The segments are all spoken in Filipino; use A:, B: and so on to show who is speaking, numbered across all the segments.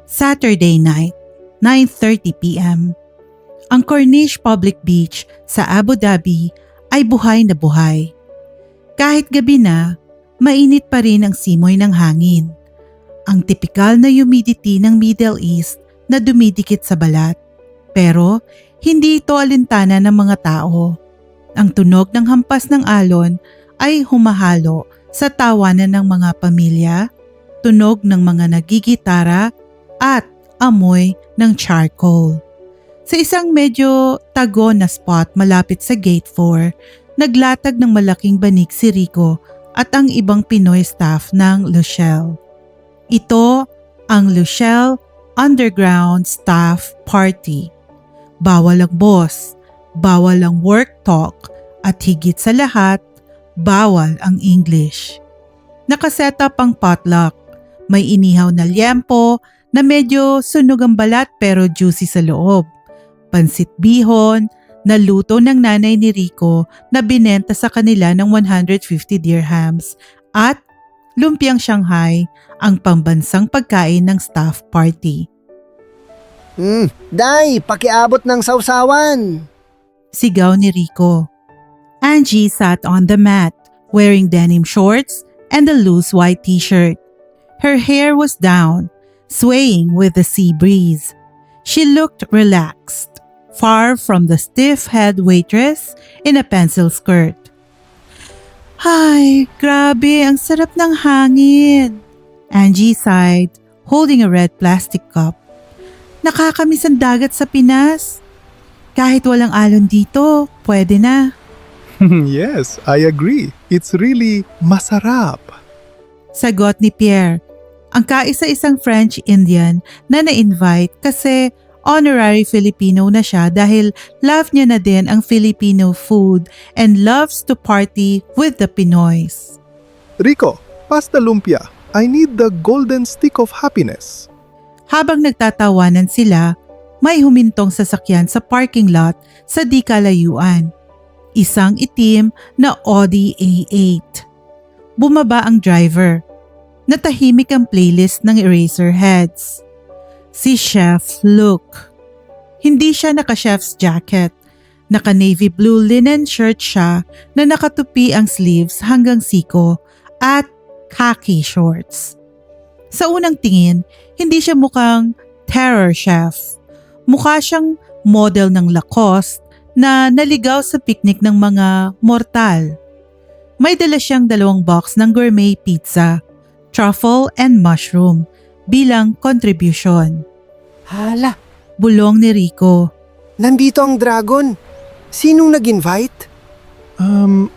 A: Saturday night, 9:30 p.m. Ang Corniche Public Beach sa Abu Dhabi ay buhay na buhay. Kahit gabi na, mainit pa rin ang simoy ng hangin. Ang tipikal na humidity ng Middle East na dumidikit sa balat. Pero hindi ito alintana ng mga tao. Ang tunog ng hampas ng alon ay humahalo sa tawanan ng mga pamilya, tunog ng mga nagigitara at amoy ng charcoal. Sa isang medyo tago na spot malapit sa Gate 4, naglatag ng malaking banig si Rico at ang ibang Pinoy staff ng Lushelle. Ito ang Lushelle Underground Staff Party. Bawal ang boss, bawal ang work talk, at higit sa lahat, bawal ang English. Nakaset up ang potluck. May inihaw na liempo na medyo sunog ang balat pero juicy sa loob. Pansit bihon na luto ng nanay ni Rico na binenta sa kanila ng 150 dirhams at lumpiang Shanghai ang pambansang pagkain ng staff party.
B: Day, pakiabot ng sausawan.
A: Sigaw ni Rico. Angie sat on the mat, wearing denim shorts and a loose white t-shirt. Her hair was down, swaying with the sea breeze. She looked relaxed, far from the stiff-head waitress in a pencil skirt. Ay, grabe, ang sarap ng hangin. Angie sighed, holding a red plastic cup. Nakakamiss ang dagat sa Pinas. Kahit walang alon dito, pwede na.
C: Yes, I agree. It's really masarap.
A: Sagot ni Pierre, ang kaisa-isang French-Indian na na-invite kasi honorary Filipino na siya dahil love niya na din ang Filipino food and loves to party with the Pinoys.
C: Rico, pasta lumpia. I need the golden stick of happiness.
A: Habang nagtatawanan sila, may humintong sasakyan sa parking lot sa di kalayuan. Isang itim na Audi A8. Bumaba ang driver. Natahimik ang playlist ng Eraserheads. Si Chef Luke. Hindi siya naka-chef's jacket. Naka-navy blue linen shirt siya na nakatupi ang sleeves hanggang siko at khaki shorts. Sa unang tingin, hindi siya mukhang terror chef. Mukha siyang model ng Lacoste na naligaw sa picnic ng mga mortal. May dala siyang 2 box ng gourmet pizza, truffle and mushroom bilang contribution.
B: Hala,
A: Bulong ni Rico.
B: nandito ang dragon. Sinong nag-invite?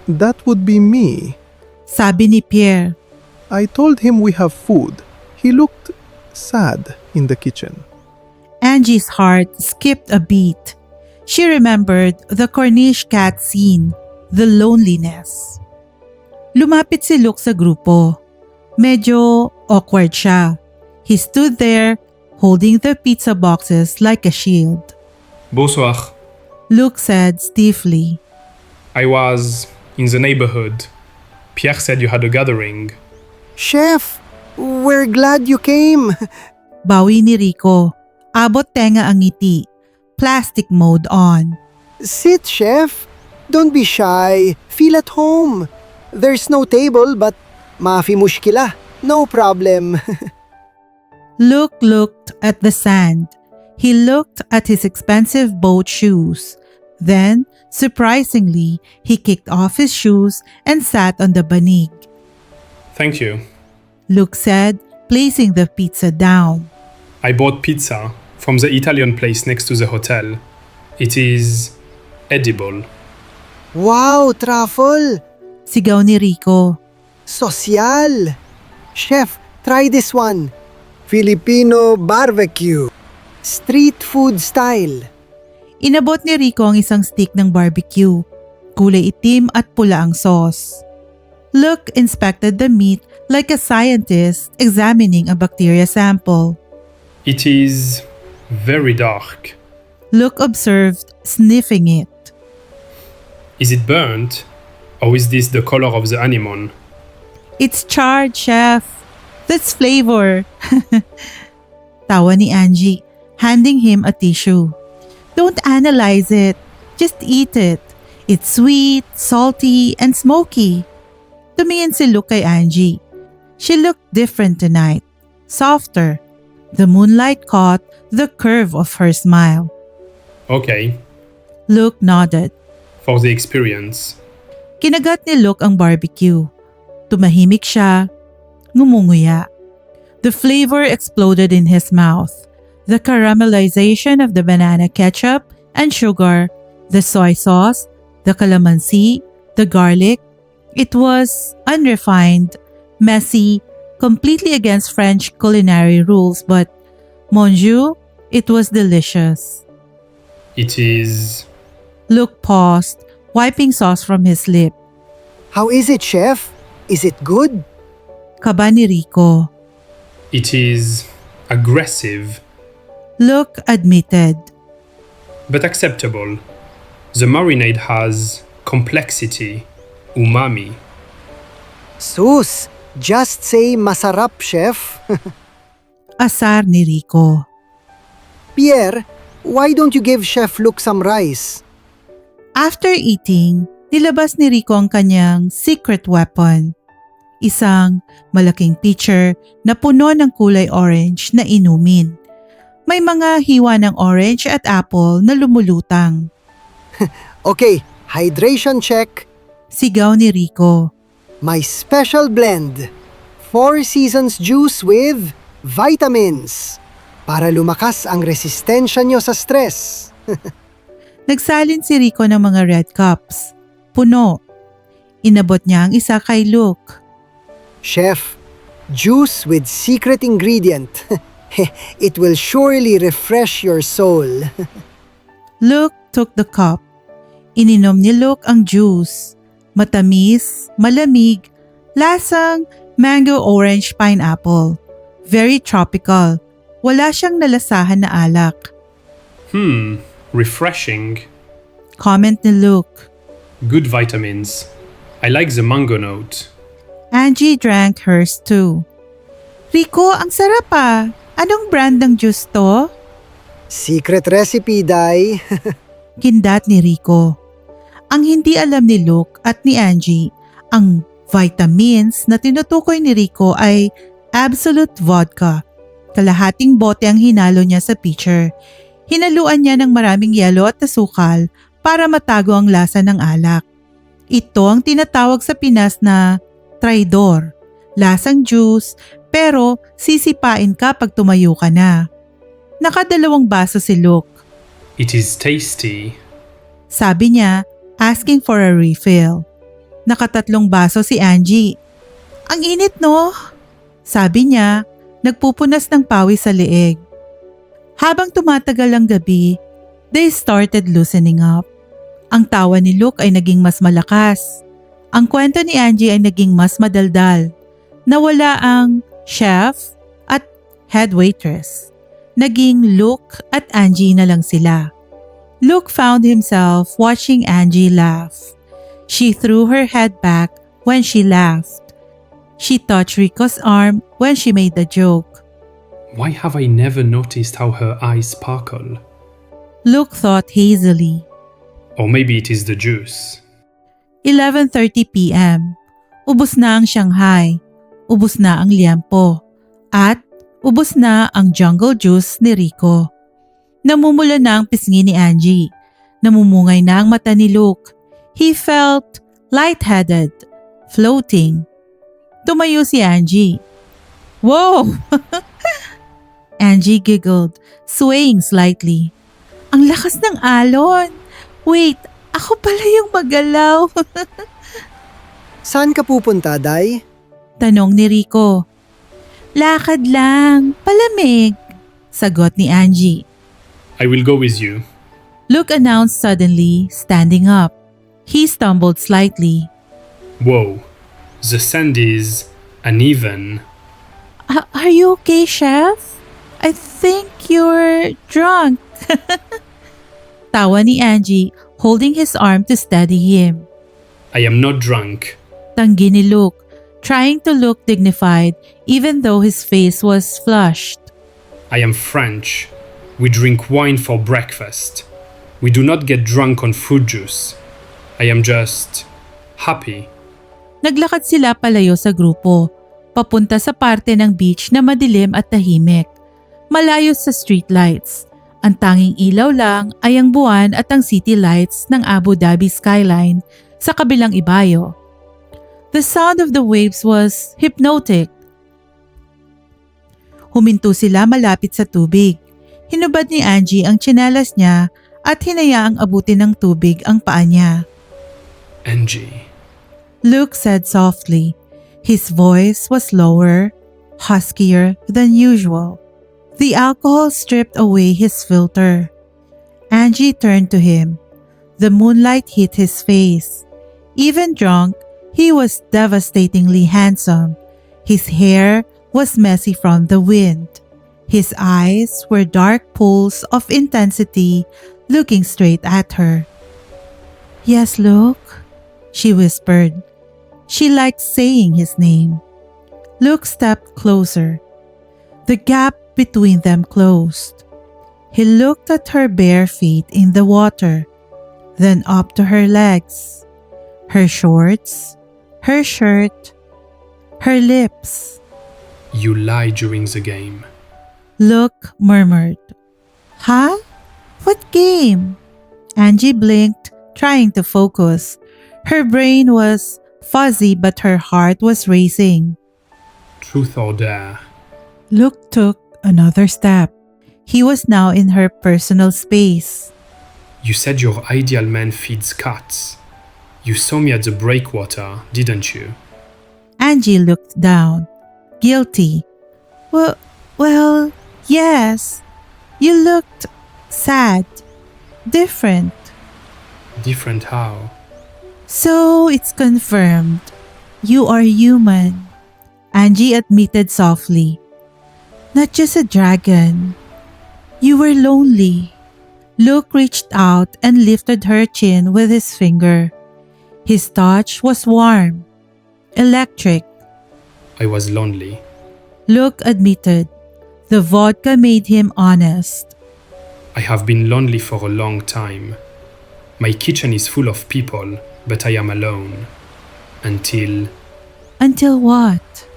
C: That would be me.
A: Sabi ni Pierre.
C: I told him we have food. He looked sad in the kitchen.
A: Angie's heart skipped a beat. She remembered the Corniche cat scene, the loneliness. Lumapit si Luke sa grupo. Medyo awkward siya. He stood there, holding the pizza boxes like a shield.
D: Bonsoir.
A: Luke said stiffly.
D: I was in the neighborhood. Pierre said you had a gathering.
B: Chef, we're glad you came.
A: Bawi ni Rico. Abot tenga ang ngiti. Plastic mode on.
B: Sit, chef. Don't be shy. Feel at home. There's no table but maafi mushkila. No problem.
A: Luke looked at the sand. He looked at his expensive boat shoes. Then, surprisingly, he kicked off his shoes and sat on the banig.
D: Thank you.
A: Luke said, placing the pizza down.
D: I bought pizza from the Italian place next to the hotel. It is edible.
B: Wow, truffle.
A: Sigaw ni Rico.
B: Sosyal. Chef, try this one. Filipino barbecue. Street food style.
A: Inabot ni Rico ang isang stick ng barbecue. Kulay itim at pula ang sauce. Luke inspected the meat like a scientist examining a bacteria sample.
D: It is very dark.
A: Luke observed, sniffing it.
D: Is it burnt? Or is this the color of the anemone?
A: It's charred, chef. That's flavor. Tawa ni Angie, handing him a tissue. Don't analyze it. Just eat it. It's sweet, salty, and smoky. Tumingin si Luke kay Angie. She looked different tonight. Softer. The moonlight caught the curve of her smile.
D: Okay,
A: Luke nodded.
D: for the experience.
A: Kinagat ni Luke ang barbecue. Tumahimik siya. Ngumunguya. The flavor exploded in his mouth. The caramelization of the banana ketchup and sugar, the soy sauce, the calamansi, the garlic. It was unrefined, messy, completely against French culinary rules, but mon Dieu, it was delicious.
D: It is...
A: Luke paused, wiping sauce from his lip.
B: How is it, chef? Is it good?
A: Kaba ni Rico.
D: It is aggressive,
A: Luke admitted.
D: but acceptable. The marinade has complexity, umami.
B: Sus, just say masarap, chef.
A: Asar ni Rico.
B: Pierre, why don't you give Chef Luke some rice?
A: After eating, nilabas ni Rico ang kanyang secret weapon. Isang malaking pitcher na puno ng kulay orange na inumin. May mga hiwa ng orange at apple na lumulutang.
B: Okay, hydration check.
A: Sigaw ni Rico.
B: My special blend. 4 Seasons juice with vitamins. Para lumakas ang resistensya nyo sa stress.
A: Nagsalin si Rico ng mga red cups. Puno. Inabot niya ang isa kay Luke.
B: Chef, juice with secret ingredient. It will surely refresh your soul.
A: Luke took the cup. Ininom ni Luke ang juice. Matamis, malamig, lasang mango orange pineapple. Very tropical. Wala siyang nalasahan na alak.
D: Refreshing.
A: Comment ni Luke.
D: Good vitamins. I like the mango note.
A: Angie drank hers too. Rico, ang sarap ah. Anong brand ng juice to?
B: Secret recipe, Day.
A: Kindat ni Rico. Ang hindi alam ni Luke at ni Angie, ang vitamins na tinutukoy ni Rico ay Absolute Vodka. Kalahating bote ang hinalo niya sa pitcher. Hinaluan niya ng maraming yelo at asukal para matago ang lasa ng alak. Ito ang tinatawag sa Pinas na traidor. Lasang juice, pero sisipain ka pag tumayo ka na. Nakadalawang baso si Luke.
D: It is tasty.
A: Sabi niya, asking for a refill. Nakatatlong baso si Angie. Ang init no? Sabi niya, nagpupunas ng pawis sa leeg. Habang tumatagal ang gabi, they started loosening up. Ang tawa ni Luke ay naging mas malakas. Ang kwento ni Angie ay naging mas madaldal. Nawala ang chef at head waitress. Naging Luke at Angie na lang sila. Luke found himself watching Angie laugh. She threw her head back when she laughed. She touched Rico's arm when she made the joke.
D: Why have I never noticed how her eyes sparkle?
A: Luke thought hazily.
D: Or maybe it is the juice.
A: 11:30 p.m. Ubus na ang Shanghai. Ubus na ang liempo. At ubus na ang jungle juice ni Rico. Namumula na ang pisngi ni Angie. Namumungay na ang mata ni Luke. He felt lightheaded, floating. Tumayo si Angie. Whoa! Angie giggled, swaying slightly. Ang lakas ng alon. Wait, ako pala yung magalaw.
B: Saan ka pupunta, Day?
A: Tanong ni Rico. Lakad lang, palamig. Sagot ni Angie.
D: I will go with you.
A: Luke announced suddenly, standing up. He stumbled slightly.
D: Whoa, the sand is uneven.
A: Are you okay, Chef? I think you're drunk. Tawa ni Angie, holding his arm to steady him.
D: I am not drunk.
A: Tanggi ni Luke, trying to look dignified even though his face was flushed.
D: I am French. We drink wine for breakfast. We do not get drunk on fruit juice. I am just happy.
A: Naglakad sila palayo sa grupo, papunta sa parte ng beach na madilim at tahimik. Malayo sa streetlights. Ang tanging ilaw lang ay ang buwan at ang city lights ng Abu Dhabi skyline sa kabilang ibayo. The sound of the waves was hypnotic. Huminto sila malapit sa tubig. Hinubad ni Angie ang tsinelas niya at hinayaang abutin ng tubig ang paa niya.
D: Angie.
A: Luke said softly. His voice was lower, huskier than usual. The alcohol stripped away his filter. Angie turned to him. The moonlight hit his face. Even drunk, he was devastatingly handsome. His hair was messy from the wind. His eyes were dark pools of intensity looking straight at her. Yes, Luke, she whispered. She liked saying his name. Luke stepped closer. The gap between them closed. He looked at her bare feet in the water, then up to her legs, her shorts, her shirt, her lips.
D: You lied during the game.
A: Luke murmured. Huh? What game? Angie blinked, trying to focus. Her brain was fuzzy but her heart was racing.
D: Truth or dare?
A: Luke took another step. He was now in her personal space.
D: You said your ideal man feeds cats. You saw me at the breakwater, didn't you?
A: Angie looked down, guilty. Well, yes. You looked sad, different.
D: Different how?
A: So it's confirmed. You are human, Angie admitted softly. Not just a dragon. You were lonely. Luke reached out and lifted her chin with his finger. His touch was warm, electric.
D: I was lonely.
A: Luke admitted. The vodka made him honest.
D: I have been lonely for a long time. My kitchen is full of people, but I am alone. Until
A: What?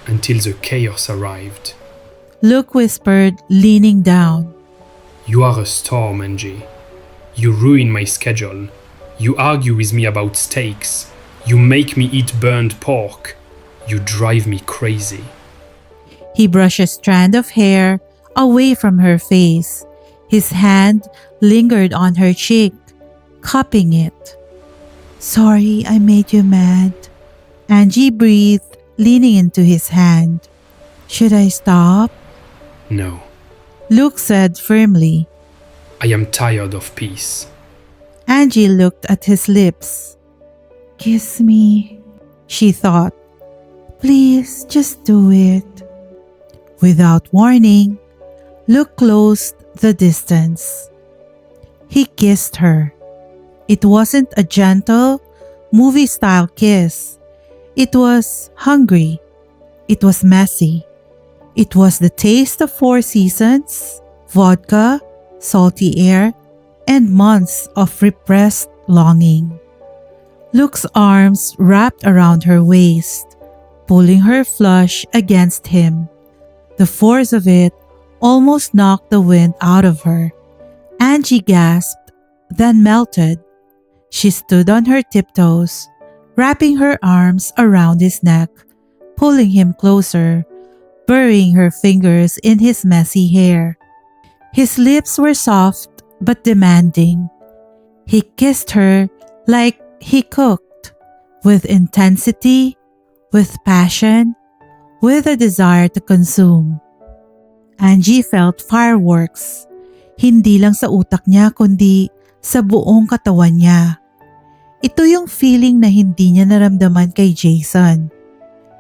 D: Until the chaos arrived.
A: Luke whispered, leaning down.
D: You are a storm, Angie. You ruin my schedule. You argue with me about steaks. You make me eat burned pork. You drive me crazy.
A: He brushed a strand of hair away from her face. His hand lingered on her cheek, cupping it. Sorry I made you mad. Angie breathed, leaning into his hand. Should I stop?
D: No,
A: Luke said firmly.
D: I am tired of peace.
A: Angie looked at his lips. Kiss me, she thought. Please, just do it. Without warning, Luke closed the distance. He kissed her. It wasn't a gentle, movie-style kiss. It was hungry. It was messy. It was the taste of 4 seasons, vodka, salty air, and months of repressed longing. Luke's arms wrapped around her waist, pulling her flush against him. The force of it almost knocked the wind out of her. Angie gasped, then melted. She stood on her tiptoes, wrapping her arms around his neck, pulling him closer, burying her fingers in his messy hair. His lips were soft but demanding. He kissed her like he cooked, with intensity, with passion, with a desire to consume. Angie felt fireworks, hindi lang sa utak niya kundi sa buong katawan niya. Ito yung feeling na hindi niya naramdaman kay Jason.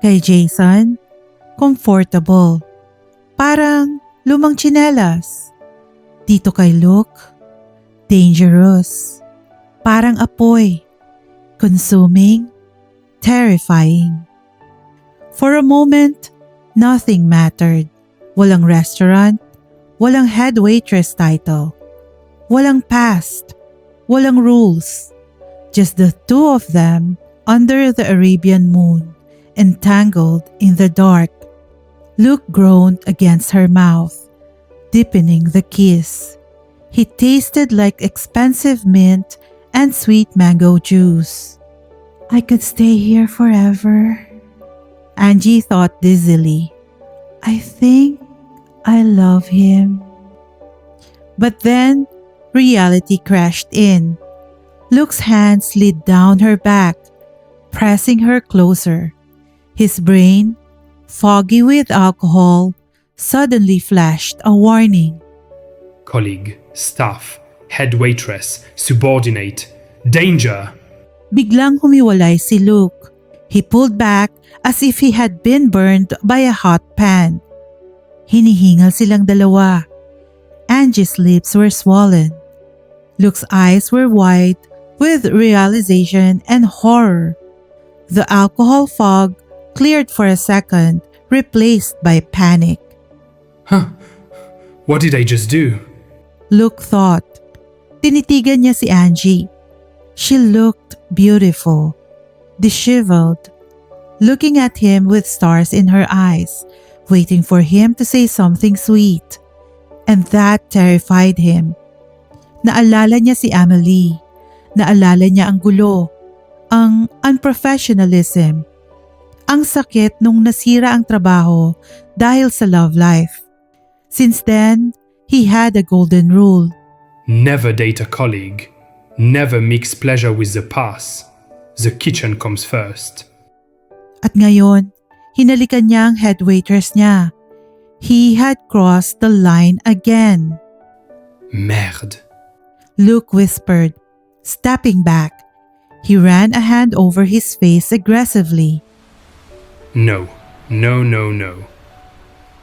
A: Kay Jason, comfortable. Parang lumang tsinelas. Dito kay Luke, dangerous. Parang apoy. Consuming, terrifying. For a moment, nothing mattered. Walang restaurant, walang head waitress title, walang past, walang rules. Just the two of them under the Arabian moon, entangled in the dark. Luke groaned against her mouth, deepening the kiss. He tasted like expensive mint and sweet mango juice. I could stay here forever, Angie thought dizzily. I think I love him. But then, reality crashed in. Luke's hand slid down her back, pressing her closer. His brain, foggy with alcohol, suddenly flashed a warning.
D: Colleague, staff, head waitress, subordinate, danger!
A: Biglang humiwalay si Luke. He pulled back as if he had been burned by a hot pan. Hinihingal silang dalawa. Angie's lips were swollen. Luke's eyes were wide with realization and horror. The alcohol fog cleared for a second, replaced by panic.
D: Huh? What did I just do?
A: Luke thought. Tinitigan niya si Angie. She looked beautiful, disheveled, looking at him with stars in her eyes, waiting for him to say something sweet. And that terrified him. Naalala niya si Amelie. Naalala niya ang gulo, ang unprofessionalism, ang sakit nung nasira ang trabaho dahil sa love life. Since then, he had a golden rule.
D: Never date a colleague. Never mix pleasure with the pass. The kitchen comes first.
A: At ngayon, hinalikan niya ang head waitress niya. He had crossed the line again.
D: Merde.
A: Luke whispered, stepping back. He ran a hand over his face aggressively.
D: No, no, no, no.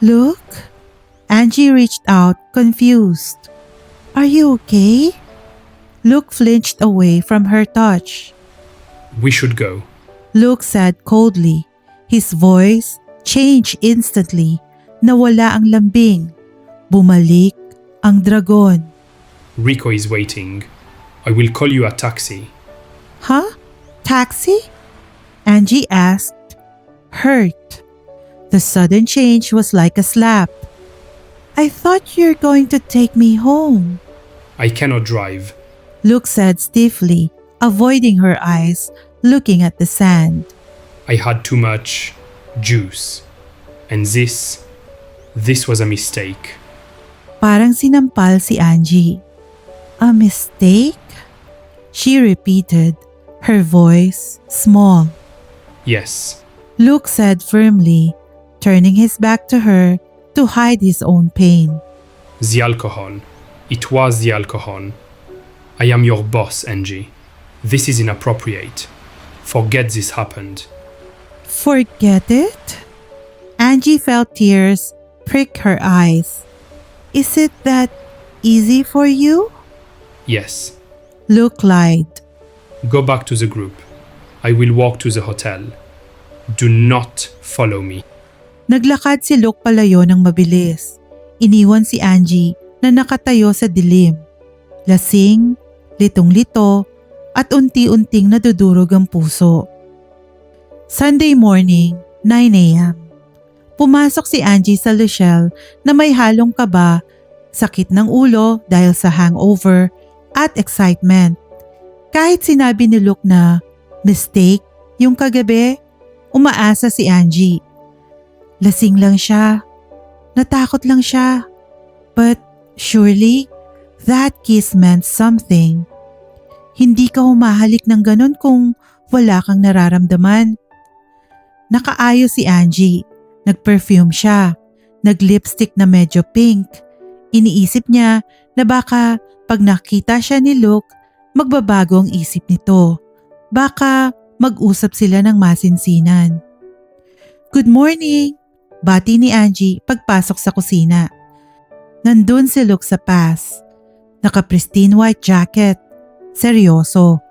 A: Luke? Angie reached out, confused. Are you okay? Luke flinched away from her touch.
D: We should go.
A: Luke said coldly. His voice changed instantly. Nawala ang lambing. Bumalik ang dragon.
D: Rico is waiting. I will call you a taxi.
A: Huh? Taxi? Angie asked, hurt. The sudden change was like a slap. I thought you're going to take me home,
D: I cannot drive.
A: Luke said stiffly, avoiding her eyes, looking at the sand.
D: I had too much juice. And this was a mistake.
A: Parang sinampal si Angie. A mistake? She repeated, her voice small.
D: Yes,
A: Luke said firmly, turning his back to her to hide his own pain.
D: the alcohol. It was the alcohol. I am your boss, Angie. This is inappropriate. Forget this happened.
A: Forget it? Angie felt tears prick her eyes. Is it that easy for you?
D: Yes.
A: Luke lied.
D: Go back to the group. I will walk to the hotel. Do not follow me.
A: Naglakad si Luke palayo ng mabilis. Iniwan si Angie na nakatayo sa dilim. Lasing, litong-lito, at unti-unting nadudurog ang puso. Sunday morning, 9 a.m. Pumasok si Angie sa Luciel na may halong kaba, sakit ng ulo dahil sa hangover at excitement. Kahit sinabi ni Luke na mistake yung kagabi, umaasa si Angie. Lasing lang siya. Natakot lang siya. But surely, that kiss meant something. Hindi ka humahalik ng ganun kung wala kang nararamdaman. Nakaayos si Angie. Nag-perfume siya. Nag-lipstick na medyo pink. Iniisip niya na baka pag nakita siya ni Luke, magbabago ang isip nito. Baka mag-usap sila ng masinsinan. Good morning! Bati ni Angie pagpasok sa kusina. Nandun si Luke sa pass. Naka-pristine white jacket. Seryoso.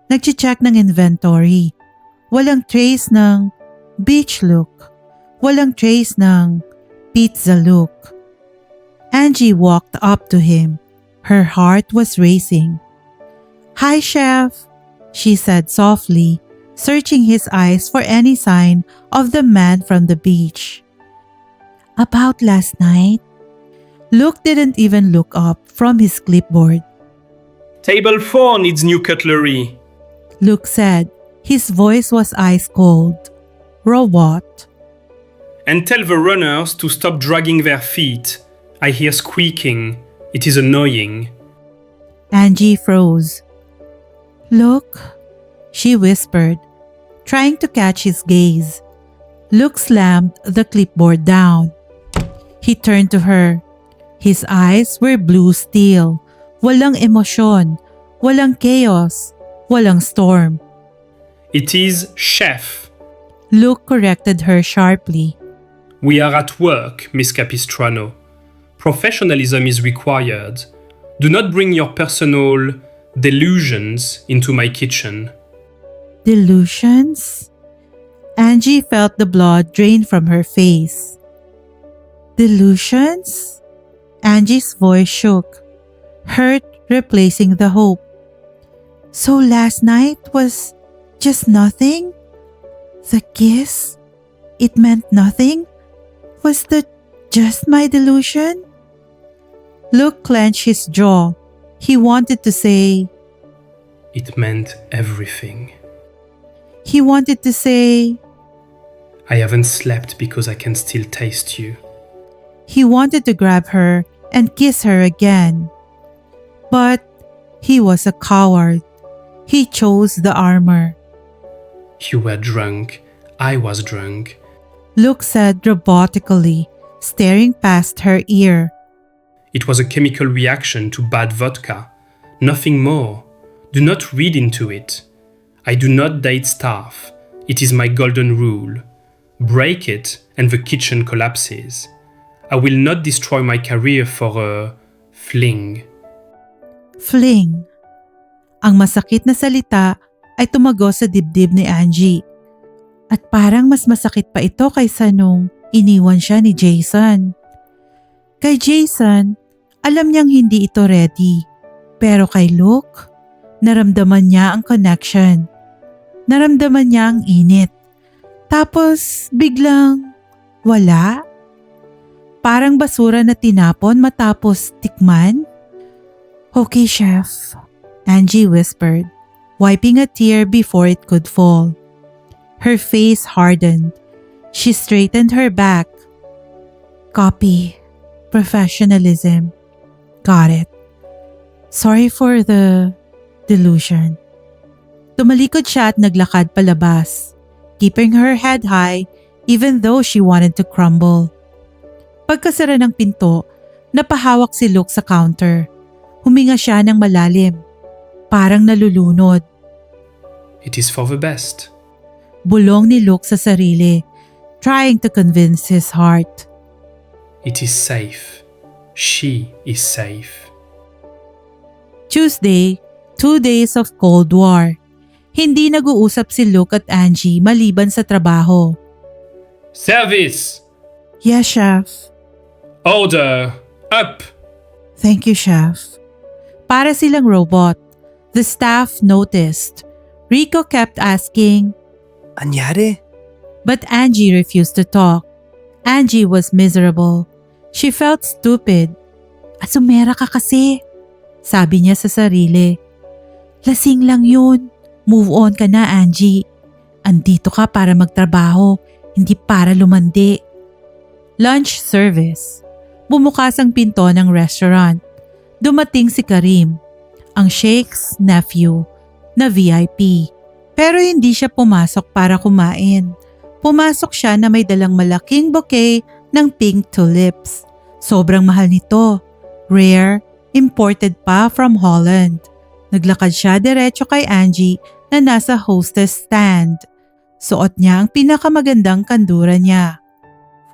A: Nag-check ng inventory. Walang trace ng beach look. Walang trace ng pizza look. Angie walked up to him. Her heart was racing. "Hi, Chef," she said softly, searching his eyes for any sign of the man from the beach. "About last night?" Luke didn't even look up from his clipboard.
D: Table 4 needs new cutlery.
A: Luke said. His voice was ice cold. "Robot."
D: And tell the runners to stop dragging their feet. I hear squeaking. It is annoying.
A: Angie froze. "Look," she whispered, trying to catch his gaze. Luke slammed the clipboard down. He turned to her. His eyes were blue steel. Walang emosyon, walang chaos, walang storm.
D: It is chef.
A: Luke corrected her sharply.
D: We are at work, Miss Capistrano. Professionalism is required. Do not bring your personal delusions into my kitchen.
A: Delusions? Angie felt the blood drain from her face. Delusions? Angie's voice shook, hurt replacing the hope. So last night was just nothing? The kiss? It meant nothing? Was that just my delusion? Luke clenched his jaw. He wanted to say,
D: It meant everything.
A: He wanted to say,
D: I haven't slept because I can still taste you.
A: He wanted to grab her and kiss her again. But he was a coward. He chose the armor.
D: You were drunk. I was drunk.
A: Luke said robotically, staring past her ear.
D: It was a chemical reaction to bad vodka. Nothing more. Do not read into it. I do not date staff. It is my golden rule. Break it and the kitchen collapses. I will not destroy my career for a fling.
A: Fling. Ang masakit na salita ay tumago sa dibdib ni Angie. At parang mas masakit pa ito kaysa nung iniwan siya ni Jason. Kay Jason, alam niyang hindi ito ready. Pero kay Luke, naramdaman niya ang connection. Naramdaman niya ang init. Tapos biglang wala. Parang basura na tinapon matapos tikman. Okay, Chef, Angie whispered, wiping a tear before it could fall. Her face hardened. She straightened her back. Copy. Professionalism. Got it. Sorry for the delusion. Tumalikod siya at naglakad palabas, keeping her head high even though she wanted to crumble. Pagkasara ng pinto, napahawak si Luke sa counter. Huminga siya ng malalim, parang nalulunod.
D: It is for the best.
A: Bulong ni Luke sa sarili, trying to convince his heart.
D: It is safe. She is safe.
A: Tuesday, 2 days of Cold War. Hindi nag-uusap si Luke at Angie maliban sa trabaho.
D: Service!
A: Yes, Chef.
D: Order! Up!
A: Thank you, Chef. Para silang robot. The staff noticed. Rico kept asking,
B: Anyari?
A: but Angie refused to talk. Angie was miserable. She felt stupid. Asumera ka kasi, sabi niya sa sarili. Lasing lang yun. Move on ka na, Angie. Andito ka para magtrabaho, hindi para lumandi. Lunch service. Bumukas ang pinto ng restaurant. Dumating si Karim, ang Sheikh's nephew, na VIP. Pero hindi siya pumasok para kumain. Pumasok siya na may dalang malaking bouquet ng pink tulips. Sobrang mahal nito. Rare, imported pa from Holland. Naglakad siya diretso kay Angie na nasa hostess stand. Suot niya ang pinakamagandang kandura niya.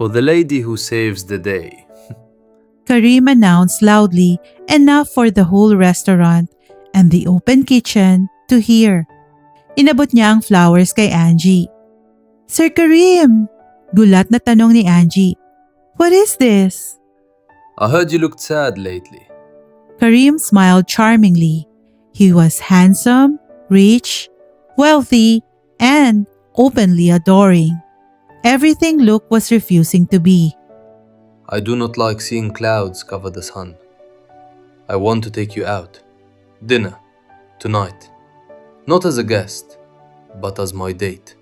E: For the lady who saves the day.
A: Karim announced loudly, enough for the whole restaurant and the open kitchen to hear. Inabot niya ang flowers kay Angie. Sir Karim! Gulat na tanong ni Angie. What is this?
E: I heard you looked sad lately.
A: Karim smiled charmingly. He was handsome, rich, wealthy, and openly adoring. Everything Luke was refusing to be.
E: I do not like seeing clouds cover the sun. I want to take you out. Dinner. Tonight. Not as a guest, but as my date.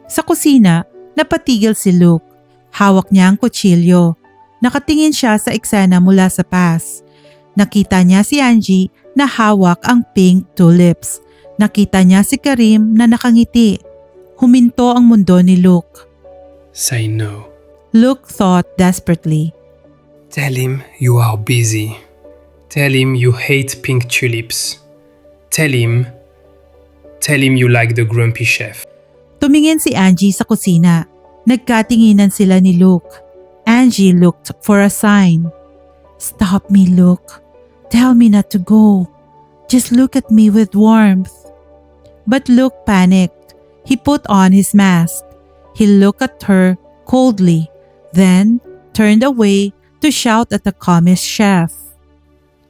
A: Sa kusina, napatigil si Luke. Hawak niya ang kutsilyo. Nakatingin siya sa eksena mula sa past. Nakita niya si Angie na hawak ang pink tulips. Nakita niya si Karim na nakangiti. Huminto ang mundo ni Luke.
D: Say no.
A: Luke thought desperately.
D: Tell him you are busy. Tell him you hate pink tulips. Tell him you like the grumpy chef.
A: Tumingin si Angie sa kusina. Nagkatinginan sila ni Luke. Angie looked for a sign. Stop me, Luke. Tell me not to go. Just look at me with warmth. But Luke panicked. He put on his mask. He looked at her coldly, then turned away to shout at the comic chef.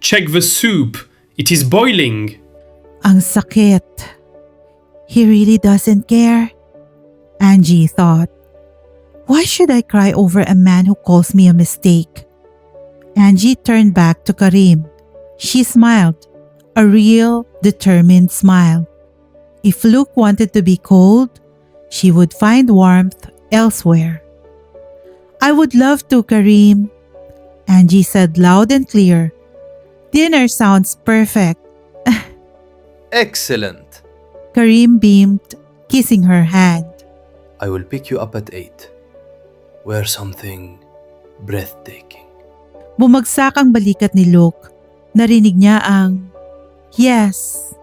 D: Check the soup. It is boiling.
A: Ang sakit. He really doesn't care, Angie thought. Why should I cry over a man who calls me a mistake? Angie turned back to Karim. She smiled, a real, determined smile. If Luke wanted to be cold, she would find warmth elsewhere. I would love to, Karim, Angie said loud and clear. Dinner sounds perfect.
E: Excellent.
A: Karim beamed, kissing her hand.
E: I will pick you up at 8. Wear something breathtaking.
A: Bumagsak ang balikat ni Luke. Narinig niya ang, yes.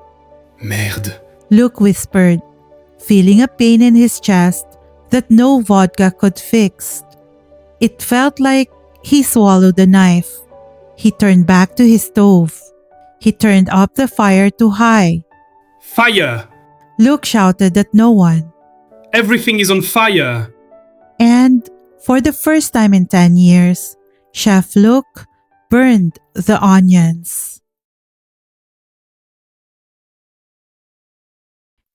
D: Merde.
A: Luke whispered, feeling a pain in his chest that no vodka could fix. It felt like he swallowed a knife. He turned back to his stove. He turned up the fire too high.
D: Fire!
A: Luke shouted at no one.
D: Everything is on fire!
A: And for the first time in 10 years, Chef Luke burned the onions.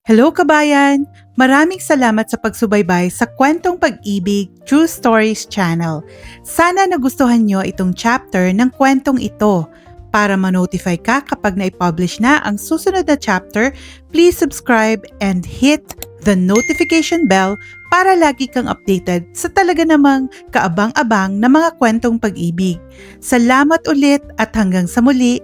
A: Hello kabayan! Maraming salamat sa pagsubaybay sa Kwentong Pag-ibig True Stories channel. Sana nagustuhan nyo itong chapter ng kwentong ito. Para ma-notify ka kapag na-publish na ang susunod na chapter, please subscribe and hit the notification bell para lagi kang updated sa talaga namang kaabang-abang na mga kwentong pag-ibig. Salamat ulit at hanggang sa muli!